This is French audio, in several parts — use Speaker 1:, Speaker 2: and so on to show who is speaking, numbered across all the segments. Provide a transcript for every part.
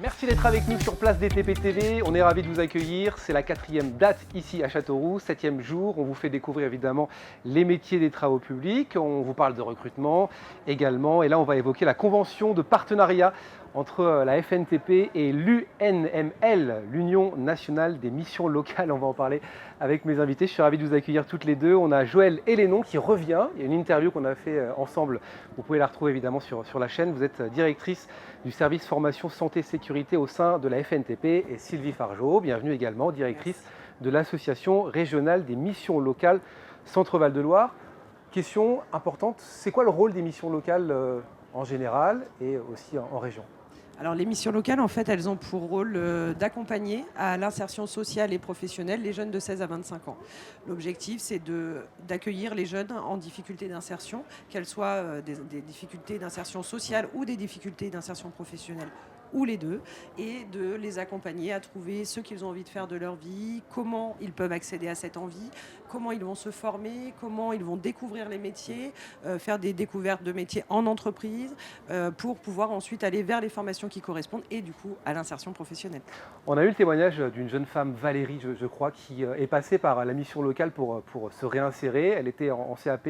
Speaker 1: Merci d'être avec nous sur Place DTP TV. On est ravis de vous accueillir. C'est la 4e date ici à Châteauroux, 7e jour. On vous fait découvrir évidemment les métiers des travaux publics. On vous parle de recrutement également. Et là, on va évoquer la convention de partenariat entre la FNTP et l'UNML, l'Union nationale des missions locales. On va en parler avec mes invités. Je suis ravi de vous accueillir toutes les deux. On a Joëlle Hélénon qui revient. Il y a une interview qu'on a fait ensemble. Vous pouvez la retrouver évidemment sur la chaîne. Vous êtes directrice du service formation santé sécurité au sein de la FNTP, et Sylvie Fargeot, bienvenue également, directrice de l'association régionale des missions locales Centre-Val de Loire. Question importante, c'est quoi le rôle des missions locales en général et aussi en région ?
Speaker 2: Alors les missions locales, en fait, elles ont pour rôle d'accompagner à l'insertion sociale et professionnelle les jeunes de 16 à 25 ans. L'objectif, c'est d'accueillir les jeunes en difficulté d'insertion, qu'elles soient des difficultés d'insertion sociale ou des difficultés d'insertion professionnelle, ou les deux, et de les accompagner à trouver ce qu'ils ont envie de faire de leur vie, comment ils peuvent accéder à cette envie, comment ils vont se former, comment ils vont découvrir les métiers, faire des découvertes de métiers en entreprise, pour pouvoir ensuite aller vers les formations qui correspondent et du coup à l'insertion professionnelle.
Speaker 1: On a eu le témoignage d'une jeune femme, Valérie, je crois, qui est passée par la mission locale pour se réinsérer. Elle était en CAP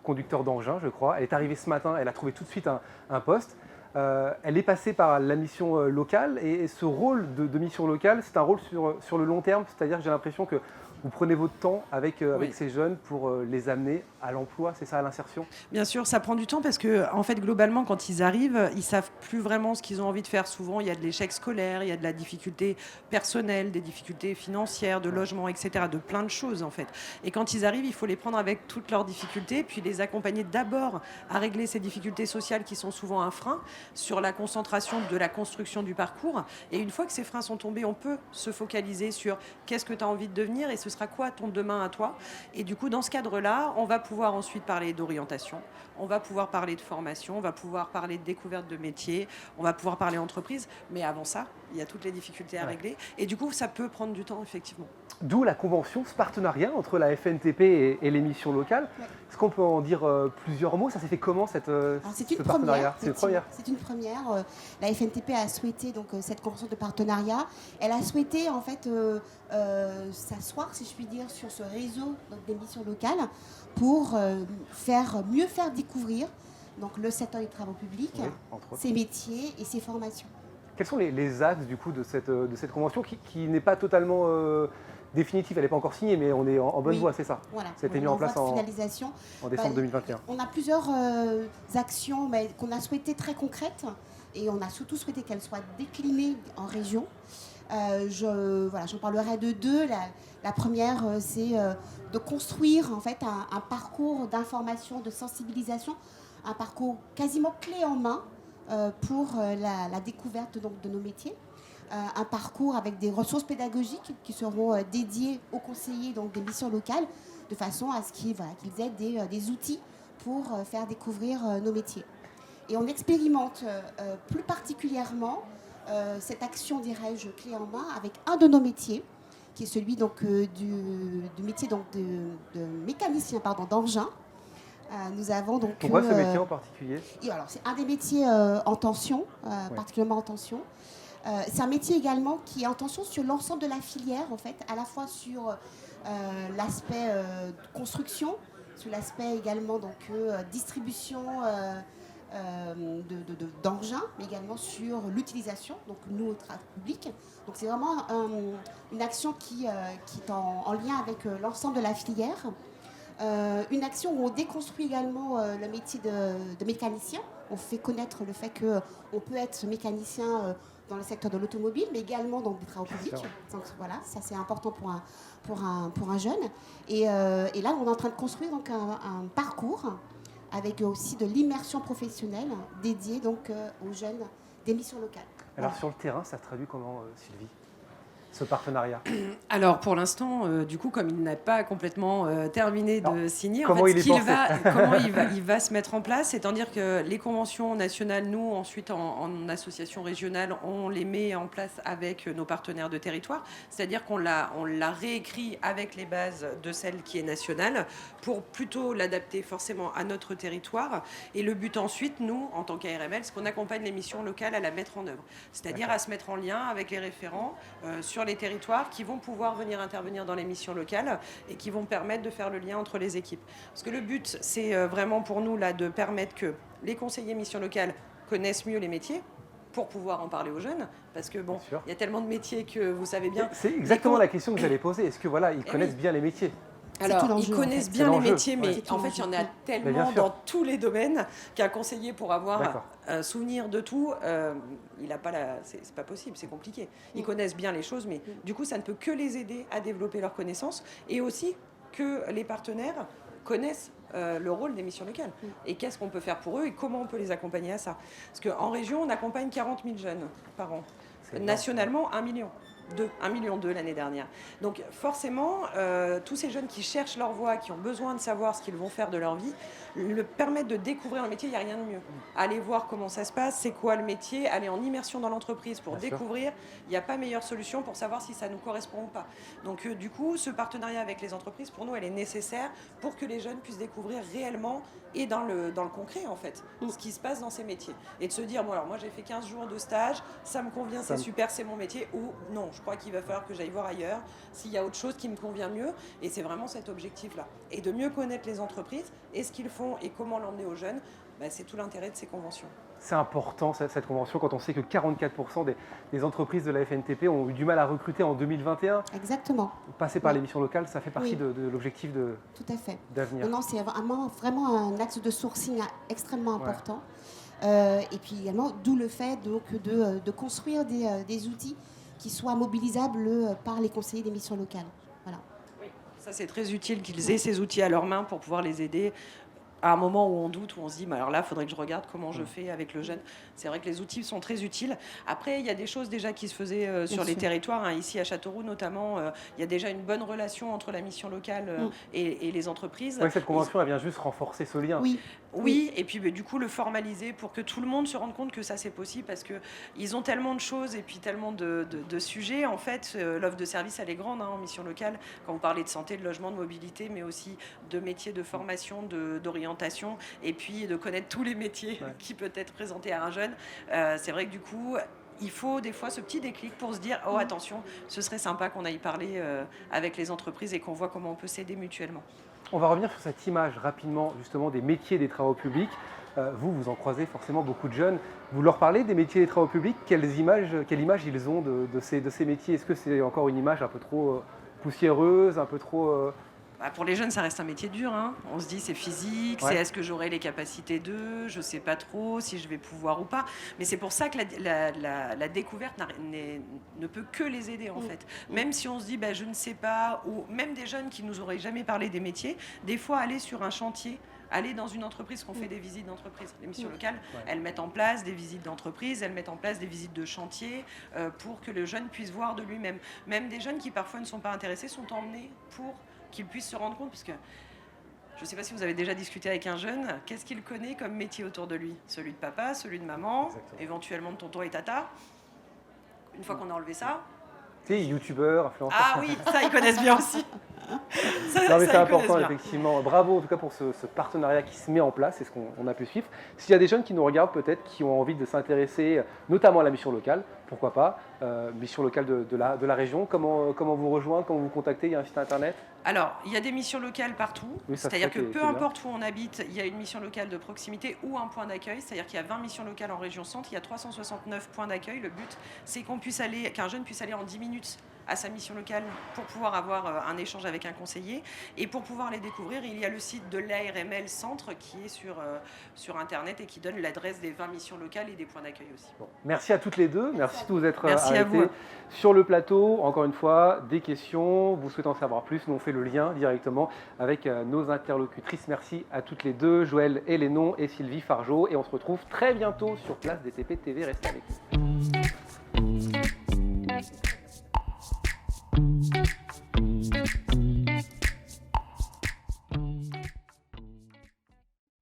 Speaker 1: conducteur d'engin, je crois. Elle est arrivée ce matin, elle a trouvé tout de suite un poste. Elle est passée par la mission locale et ce rôle de mission locale, c'est un rôle sur le long terme, c'est-à-dire que j'ai l'impression que vous prenez votre temps avec ces jeunes pour les amener à l'emploi, c'est ça, à l'insertion ?
Speaker 2: Bien sûr, ça prend du temps parce que, en fait, globalement, quand ils arrivent, ils savent plus vraiment ce qu'ils ont envie de faire. Souvent, il y a de l'échec scolaire, il y a de la difficulté personnelle, des difficultés financières, de logement, etc., de plein de choses, en fait. Et quand ils arrivent, il faut les prendre avec toutes leurs difficultés, puis les accompagner d'abord à régler ces difficultés sociales qui sont souvent un frein sur la concentration de la construction du parcours. Et une fois que ces freins sont tombés, on peut se focaliser sur qu'est-ce que tu as envie de devenir et ce sera quoi ton demain à toi. Et du coup, dans ce cadre-là, on va pouvoir ensuite parler d'orientation, on va pouvoir parler de formation, on va pouvoir parler de découverte de métiers, on va pouvoir parler entreprise. Mais avant ça, il y a toutes les difficultés à régler. Et du coup, ça peut prendre du temps, effectivement.
Speaker 1: D'où la convention, ce partenariat entre la FNTP et les missions locales. Est-ce qu'on peut en dire plusieurs mots ? Ça s'est fait comment ce partenariat ? C'est une première.
Speaker 3: C'est une première. La FNTP a souhaité donc cette convention de partenariat. Elle a souhaité en fait s'asseoir, si je puis dire, sur ce réseau donc, des missions locales pour mieux faire découvrir donc, le secteur des travaux publics, ses métiers et ses formations.
Speaker 1: Quels sont les axes du coup de cette convention qui n'est pas totalement définitive, elle n'est pas encore signée, mais on est en bonne voie, c'est ça ?
Speaker 3: Voilà.
Speaker 1: Ça a été mis en place en décembre 2021.
Speaker 3: On a plusieurs actions qu'on a souhaitées très concrètes et on a surtout souhaité qu'elles soient déclinées en région. J'en parlerai de deux. La première, c'est de construire en fait un parcours d'information, de sensibilisation, un parcours quasiment clé en main pour la découverte donc, de nos métiers. Un parcours avec des ressources pédagogiques qui seront dédiées aux conseillers donc, des missions locales, de façon à ce qu'ils aient des outils pour faire découvrir nos métiers. Et on expérimente plus particulièrement cette action, dirais-je, clé en main avec un de nos métiers, qui est celui donc, du métier donc, de mécanicien d'engin. Nous avons donc.
Speaker 1: Pourquoi ce métier en particulier ?
Speaker 3: Alors, c'est un des métiers en tension, particulièrement en tension. C'est un métier également qui est en tension sur l'ensemble de la filière, en fait, à la fois sur l'aspect construction, sur l'aspect également donc, distribution d'engins, mais également sur l'utilisation, donc nous au travail public. Donc c'est vraiment une action qui est en lien avec l'ensemble de la filière. Une action où on déconstruit également le métier de mécanicien. On fait connaître le fait qu'on peut être mécanicien dans le secteur de l'automobile, mais également dans des travaux publics. Donc voilà, ça c'est important pour un jeune. Et là, on est en train de construire donc, un parcours avec aussi de l'immersion professionnelle dédiée donc, aux jeunes des missions locales.
Speaker 1: Alors sur le terrain, ça se traduit comment, Sylvie ? ce partenariat?
Speaker 2: Alors pour l'instant, du coup, comme il n'a pas complètement terminé de signer,
Speaker 1: comment il
Speaker 2: va se mettre en place, c'est-à-dire que les conventions nationales, nous ensuite en association régionale, on les met en place avec nos partenaires de territoire, c'est-à-dire qu'on l'a réécrit avec les bases de celle qui est nationale pour plutôt l'adapter forcément à notre territoire. Et le but ensuite, nous, en tant qu'ARML, c'est qu'on accompagne les missions locales à la mettre en œuvre, c'est-à-dire à se mettre en lien avec les référents sur les territoires qui vont pouvoir venir intervenir dans les missions locales et qui vont permettre de faire le lien entre les équipes. Parce que le but, c'est vraiment pour nous là de permettre que les conseillers missions locales connaissent mieux les métiers pour pouvoir en parler aux jeunes, parce que bon, il y a tellement de métiers que vous savez bien.
Speaker 1: C'est exactement la question que j'allais poser. Est-ce que voilà, ils connaissent bien les métiers?
Speaker 2: Alors, ils connaissent bien les métiers, mais
Speaker 1: ouais.
Speaker 2: En fait, il y en a tellement dans tous les domaines qu'un conseiller, pour avoir un souvenir de tout, il n'a pas c'est pas possible, c'est compliqué. Ils connaissent bien les choses, mais du coup, ça ne peut que les aider à développer leurs connaissances et aussi que les partenaires connaissent le rôle des missions locales et qu'est-ce qu'on peut faire pour eux et comment on peut les accompagner à ça. Parce qu'en région, on accompagne 40 000 jeunes par an. Nationalement, 1 million. 1,2 million l'année dernière. Donc forcément, tous ces jeunes qui cherchent leur voie, qui ont besoin de savoir ce qu'ils vont faire de leur vie, le permettre de découvrir le métier, il n'y a rien de mieux. Aller voir comment ça se passe, c'est quoi le métier, aller en immersion dans l'entreprise pour découvrir, il n'y a pas meilleure solution pour savoir si ça nous correspond ou pas. Donc du coup, ce partenariat avec les entreprises, pour nous, elle est nécessaire pour que les jeunes puissent découvrir réellement et dans le concret, en fait, ce qui se passe dans ces métiers. Et de se dire, bon alors moi j'ai fait 15 jours de stage, ça me convient, c'est super, c'est mon métier, ou non, je crois qu'il va falloir que j'aille voir ailleurs s'il y a autre chose qui me convient mieux. Et c'est vraiment cet objectif-là. Et de mieux connaître les entreprises et ce qu'ils font et comment l'emmener aux jeunes, c'est tout l'intérêt de ces conventions.
Speaker 1: C'est important cette convention quand on sait que 44% des entreprises de la FNTP ont eu du mal à recruter en 2021.
Speaker 3: Exactement.
Speaker 1: Passer par les missions locales, ça fait partie de l'objectif
Speaker 3: tout à fait.
Speaker 1: D'avenir.
Speaker 3: Non, c'est vraiment un axe de sourcing extrêmement important. Et puis également, d'où le fait donc, de construire des outils qui soient mobilisables par les conseillers des missions locales. Voilà.
Speaker 2: Oui, ça c'est très utile qu'ils aient ces outils à leurs mains pour pouvoir les aider. À un moment où on doute, où on se dit, alors là, il faudrait que je regarde comment je fais avec le jeune. C'est vrai que les outils sont très utiles. Après, il y a des choses déjà qui se faisaient sur les territoires. Ici, à Châteauroux, notamment, il y a déjà une bonne relation entre la mission locale et les entreprises.
Speaker 1: Oui, cette convention, elle vient juste renforcer ce lien.
Speaker 2: Oui, et puis du coup, le formaliser pour que tout le monde se rende compte que ça, c'est possible, parce qu'ils ont tellement de choses et puis tellement de sujets. En fait, l'offre de service, elle est grande en mission locale. Quand vous parlez de santé, de logement, de mobilité, mais aussi de métiers, de formation, d'orientation, et puis de connaître tous les métiers qui peuvent être présentés à un jeune. C'est vrai que du coup, il faut des fois ce petit déclic pour se dire « Oh, attention, ce serait sympa qu'on aille parler avec les entreprises et qu'on voit comment on peut s'aider mutuellement. »
Speaker 1: On va revenir sur cette image rapidement, justement, des métiers des travaux publics. Vous en croisez forcément beaucoup de jeunes. Vous leur parlez des métiers des travaux publics. Quelle image ils ont de ces métiers? Est-ce que c'est encore une image un peu trop poussiéreuse, un peu trop...
Speaker 2: Pour les jeunes, ça reste un métier dur. On se dit c'est physique, c'est est-ce que j'aurai les capacités d'eux, je ne sais pas trop si je vais pouvoir ou pas. Mais c'est pour ça que la découverte ne peut que les aider en fait. Même si on se dit je ne sais pas, ou même des jeunes qui nous auraient jamais parlé des métiers, des fois aller sur un chantier, aller dans une entreprise, qu'on fait des visites d'entreprise. Les missions locales, elles mettent en place des visites d'entreprise, elles mettent en place des visites de chantier pour que le jeune puisse voir de lui-même. Même des jeunes qui parfois ne sont pas intéressés sont emmenés pour qu'ils puissent se rendre compte, parce que je ne sais pas si vous avez déjà discuté avec un jeune, qu'est-ce qu'il connaît comme métier autour de lui? Celui de papa, celui de maman, éventuellement de tonton et tata. Une fois qu'on a enlevé ça...
Speaker 1: C'est youtubeurs, influenceurs.
Speaker 2: Ah oui, ça, ils connaissent bien aussi.
Speaker 1: Non, mais c'est important, effectivement. Bravo en tout cas pour ce partenariat qui se met en place, c'est ce qu'on a pu suivre. S'il y a des jeunes qui nous regardent peut-être, qui ont envie de s'intéresser notamment à la mission locale, pourquoi pas, mission locale de la région, comment vous rejoindre, comment vous contacter? Il y a un site internet?
Speaker 2: Alors, il y a des missions locales partout, c'est-à-dire que peu importe où on habite, il y a une mission locale de proximité ou un point d'accueil, c'est-à-dire qu'il y a 20 missions locales en région centre, il y a 369 points d'accueil. Le but, c'est qu'un jeune puisse aller en 10 minutes à sa mission locale pour pouvoir avoir un échange avec un conseiller. Et pour pouvoir les découvrir, il y a le site de l'ARML Centre qui est sur Internet et qui donne l'adresse des 20 missions locales et des points d'accueil aussi.
Speaker 1: Bon. Merci à toutes les deux. Merci de vous être
Speaker 2: arrêtées
Speaker 1: sur le plateau. Encore une fois, des questions, vous souhaitez en savoir plus, nous on fait le lien directement avec nos interlocutrices. Merci à toutes les deux, Joëlle Hélénon et Sylvie Fargeau. Et on se retrouve très bientôt sur Place DTP TV. Restez avec nous.
Speaker 3: Merci.